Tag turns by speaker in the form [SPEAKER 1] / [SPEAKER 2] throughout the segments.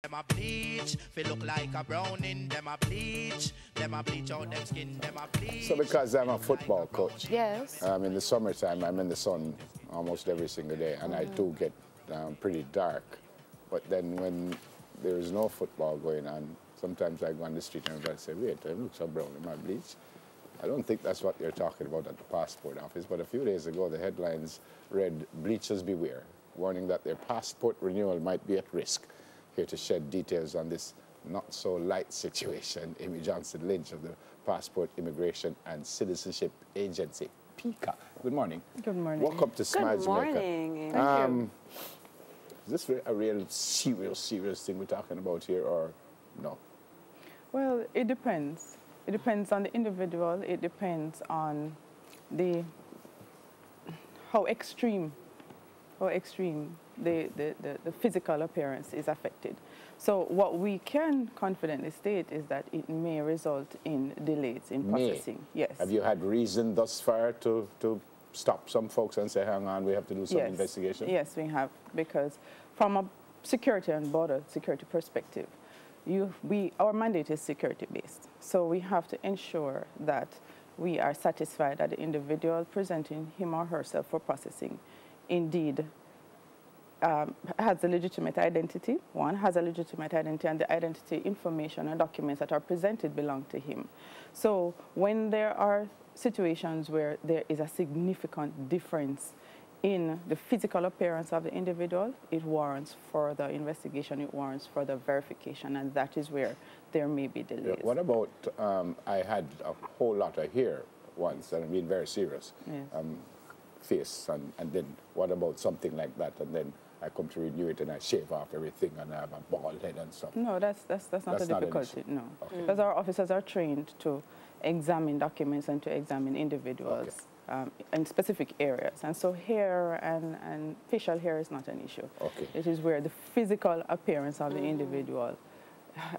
[SPEAKER 1] Them a bleach, feel look like a browning. Them a bleach out them skin. Them a bleach.
[SPEAKER 2] So because I'm a football coach,
[SPEAKER 3] yes,
[SPEAKER 2] in the summertime I'm in the sun almost every single day, and I do get pretty dark. But then when there is no football going on, sometimes I go on the street and everybody say, "Wait, I look so brown in my bleach." I don't think that's what they're talking about at the passport office, but a few days ago the headlines read, "Bleachers beware," warning that their passport renewal might be at risk. Here to shed details on this not-so-light situation, Amy Johnson-Lynch of the Passport Immigration and Citizenship Agency, PICA. Good morning.
[SPEAKER 3] Good morning.
[SPEAKER 2] Welcome to Smile Jamaica.
[SPEAKER 3] Good morning. Thank you.
[SPEAKER 2] Is this a real serious thing we're talking about here, or no?
[SPEAKER 3] Well, it depends. It depends on the individual. It depends on how extreme the physical appearance is affected. So what we can confidently state is that it may result in delays in processing. Yes.
[SPEAKER 2] Have you had reason thus far to stop some folks and say, hang on, we have to do some investigation?
[SPEAKER 3] Yes, we have, because from a security and border security perspective, our mandate is security-based. So we have to ensure that we are satisfied that the individual presenting him or herself for processing indeed has a legitimate identity, has a legitimate identity, and the identity information and documents that are presented belong to him. So when there are situations where there is a significant difference in the physical appearance of the individual, it warrants further investigation, it warrants further verification, and that is where there may be delays.
[SPEAKER 2] Yeah, what about, I had a whole lot of hair once, and I mean very serious.
[SPEAKER 3] Yes.
[SPEAKER 2] Face, and then what about something like that, and then I come to renew it and I shave off everything and I have a bald head and stuff?
[SPEAKER 3] No, that's not a difficulty, no.
[SPEAKER 2] Okay.
[SPEAKER 3] Because our officers are trained to examine documents and to examine individuals in specific areas. And so hair and facial hair is not an issue.
[SPEAKER 2] Okay.
[SPEAKER 3] It is where the physical appearance of the individual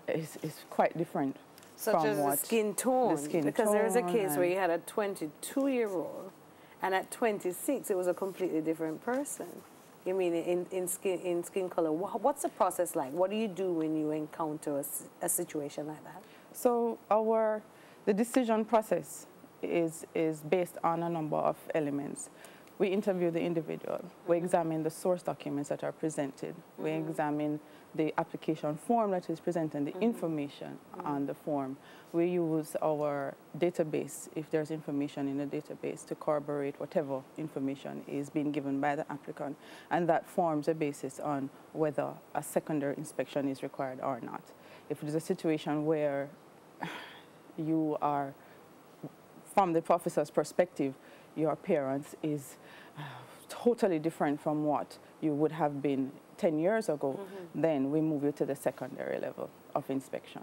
[SPEAKER 3] is quite different.
[SPEAKER 4] Such as the skin tone. Because there was a case where you had a 22-year-old, and at 26, it was a completely different person. You mean in skin color. What's the process like? What do you do when you encounter a situation like that?
[SPEAKER 3] So the decision process is based on a number of elements. We interview the individual. We examine the source documents that are presented. We examine the application form that is presented, the information on the form. We use our database, if there's information in the database, to corroborate whatever information is being given by the applicant, and that forms a basis on whether a secondary inspection is required or not. If it is a situation where you are, from the officer's perspective, your appearance is totally different from what you would have been 10 years ago, then we move you to the secondary level of inspection.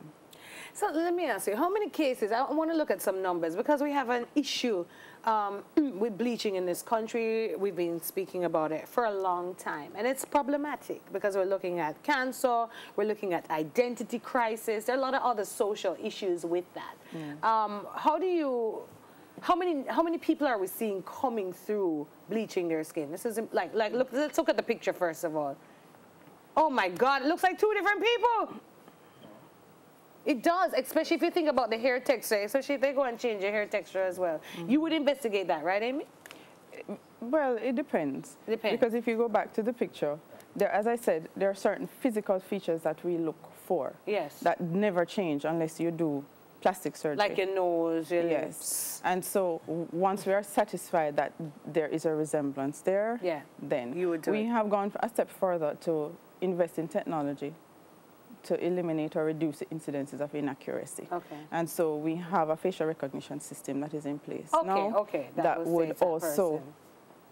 [SPEAKER 4] So let me ask you, how many cases, I want to look at some numbers, because we have an issue with bleaching in this country. We've been speaking about it for a long time, and it's problematic because we're looking at cancer, we're looking at identity crisis, there are a lot of other social issues with that. How many people are we seeing coming through bleaching their skin? This is like look, let's look at the picture first of all. Oh my God, it looks like two different people. It does, especially if you think about the hair texture, especially if they go and change your hair texture as well. You would investigate that, right, Amy?
[SPEAKER 3] Well, it depends.
[SPEAKER 4] It depends.
[SPEAKER 3] Because if you go back to the picture, as I said, there are certain physical features that we look for.
[SPEAKER 4] Yes.
[SPEAKER 3] That never change unless you do plastic surgery.
[SPEAKER 4] Like your nose, your
[SPEAKER 3] yes.
[SPEAKER 4] lips.
[SPEAKER 3] And so once we are satisfied that there is a resemblance there, then we have gone a step further to invest in technology to eliminate or reduce the incidences of inaccuracy.
[SPEAKER 4] Okay.
[SPEAKER 3] And so we have a facial recognition system that is in place
[SPEAKER 4] now
[SPEAKER 3] that would also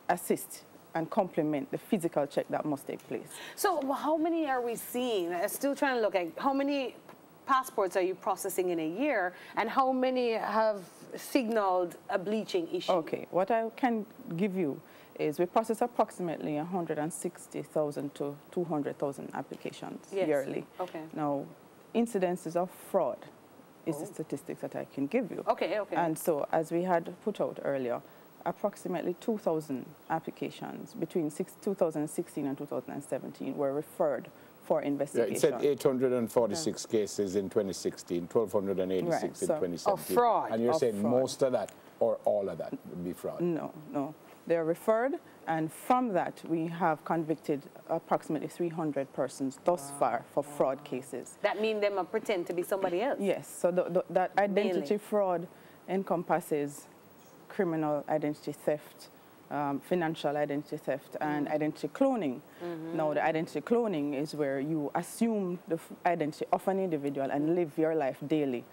[SPEAKER 3] assist and complement the physical check that must take place.
[SPEAKER 4] So how many are we seeing? I'm still trying to look at how many passports are you processing in a year, and how many have signaled a bleaching issue?
[SPEAKER 3] Okay, what I can give you is we process approximately 160,000 to 200,000 applications yearly.
[SPEAKER 4] Okay.
[SPEAKER 3] Now, incidences of fraud is the statistics that I can give you.
[SPEAKER 4] Okay, okay.
[SPEAKER 3] And so, as we had put out earlier, approximately 2,000 applications between 2016 and 2017 were referred for investigation.
[SPEAKER 2] Yeah, it said 846 cases in 2016, 1,286 in 2017.
[SPEAKER 4] Of fraud.
[SPEAKER 2] And you're saying
[SPEAKER 3] fraud.
[SPEAKER 2] most of that or all of that would be fraud?
[SPEAKER 3] No, no. They're referred, and from that, we have convicted approximately 300 persons thus far for fraud cases.
[SPEAKER 4] That means them pretend to be somebody else?
[SPEAKER 3] Yes, so that identity
[SPEAKER 4] Mainly.
[SPEAKER 3] fraud encompasses criminal identity theft, financial identity theft, and identity cloning. Now, the identity cloning is where you assume the identity of an individual and live your life daily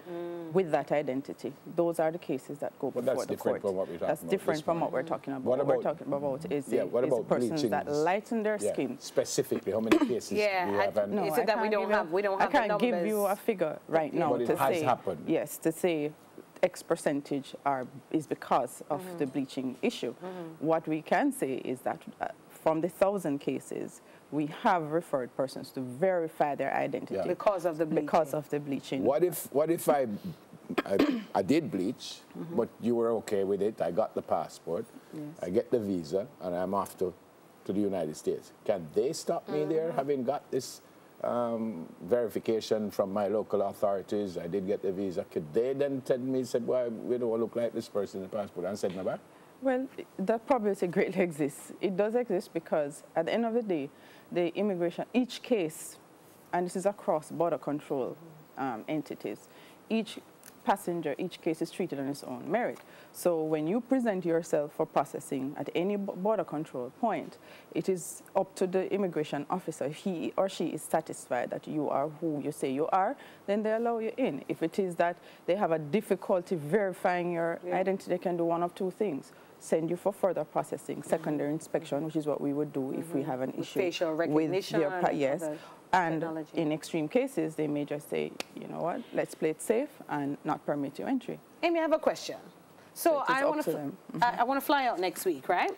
[SPEAKER 3] with that identity. Those are the cases that go before the court.
[SPEAKER 2] That's different from what we're talking about.
[SPEAKER 3] That's different from what we're talking about.
[SPEAKER 2] What
[SPEAKER 3] What we're talking about is the persons that lighten their skin.
[SPEAKER 2] Specifically, how many cases do you have? And
[SPEAKER 4] No, that we don't have the
[SPEAKER 3] I can't
[SPEAKER 4] numbers.
[SPEAKER 3] give you a figure right now
[SPEAKER 2] but
[SPEAKER 3] to
[SPEAKER 2] it has
[SPEAKER 3] say,
[SPEAKER 2] happened.
[SPEAKER 3] yes, to say X percentage is because of the bleaching issue. What we can say is that from the 1,000 cases, we have referred persons to verify their identity.
[SPEAKER 2] Yeah.
[SPEAKER 4] Because of the bleaching.
[SPEAKER 3] Because of the bleaching.
[SPEAKER 2] What if I did bleach, but you were okay with it, I got the passport, I get the visa, and I'm off to the United States. Can they stop me there, having got this verification from my local authorities? I did get the visa. Could they then tell me, said, well, we don't look like this person in the passport, and send me back?
[SPEAKER 3] Well, that probability greatly exists. It does exist because at the end of the day, the immigration, each case, and this is across border control entities, each passenger, each case is treated on its own merit. So when you present yourself for processing at any border control point, it is up to the immigration officer. If he or she is satisfied that you are who you say you are, then they allow you in. If it is that they have a difficulty verifying your identity, they can do one of two things. Send you for further processing, secondary inspection, which is what we would do if we have an issue
[SPEAKER 4] facial recognition
[SPEAKER 3] with your yes. And
[SPEAKER 4] technology.
[SPEAKER 3] in extreme cases, they may just say, you know what, let's play it safe and not permit you entry.
[SPEAKER 4] Amy, I have a question. So I want to fly out next week, right?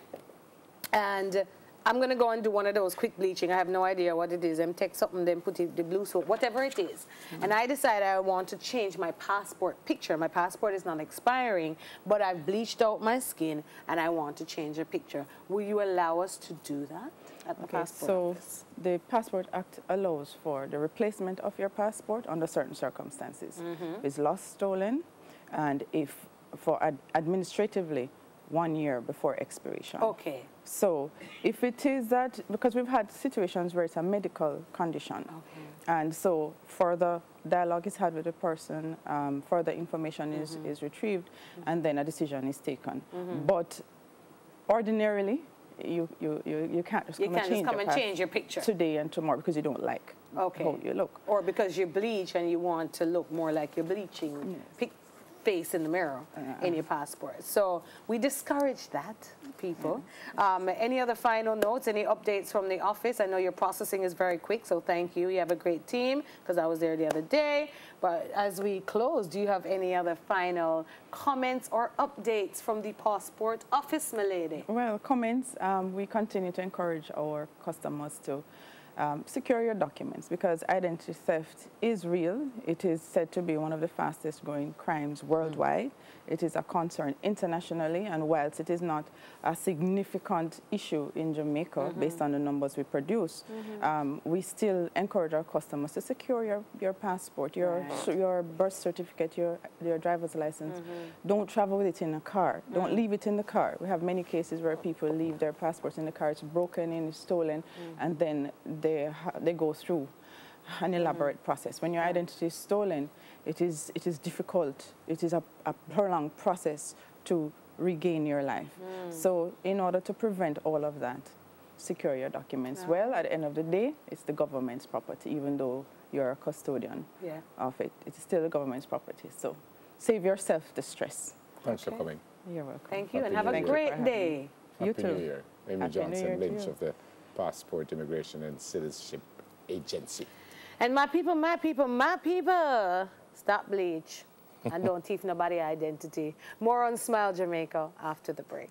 [SPEAKER 4] And I'm going to go and do one of those quick bleaching. I have no idea what it is. I'm take something, then put it, the blue soap, whatever it is. And I decided I want to change my passport picture. My passport is not expiring, but I've bleached out my skin, and I want to change the picture. Will you allow us to do that at the passport office?
[SPEAKER 3] The Passport Act allows for the replacement of your passport under certain circumstances. If it's lost, stolen, and if for administratively 1 year before expiration.
[SPEAKER 4] Okay.
[SPEAKER 3] So if it is that, because we've had situations where it's a medical condition, and so further dialogue is had with the person, further information is retrieved, and then a decision is taken. But ordinarily, you can't just come and change your picture today and tomorrow because you don't like how you look.
[SPEAKER 4] Or because you bleach and you want to look more like you're bleaching. Face in the mirror in your passport. So we discourage that, people. Any other final notes, any updates from the office? I know your processing is very quick, so thank you. You have a great team, because I was there the other day. But as we close, do you have any other final comments or updates from the passport office, my lady?
[SPEAKER 3] Well, comments, we continue to encourage our customers to secure your documents, because identity theft is real. It is said to be one of the fastest growing crimes worldwide. It is a concern internationally, and whilst it is not a significant issue in Jamaica based on the numbers we produce, we still encourage our customers to secure your passport, your birth certificate, your driver's license. Don't travel with it in a car. Don't leave it in the car. We have many cases where people leave their passports in the car. It's broken in, it's stolen, and then they go through an elaborate process. When your identity is stolen, it is difficult. It is a prolonged process to regain your life. So in order to prevent all of that, secure your documents. Well, at the end of the day, it's the government's property, even though you're a custodian of it. It's still the government's property. So save yourself the stress.
[SPEAKER 2] Thanks for coming.
[SPEAKER 3] You're welcome.
[SPEAKER 4] Thank you, and have a great day.
[SPEAKER 3] You too.
[SPEAKER 2] Happy New Year. Amy Johnson Lynch of the Passport, Immigration and Citizenship Agency.
[SPEAKER 4] And my people, stop bleach and don't thief nobody identity. More on Smile Jamaica after the break.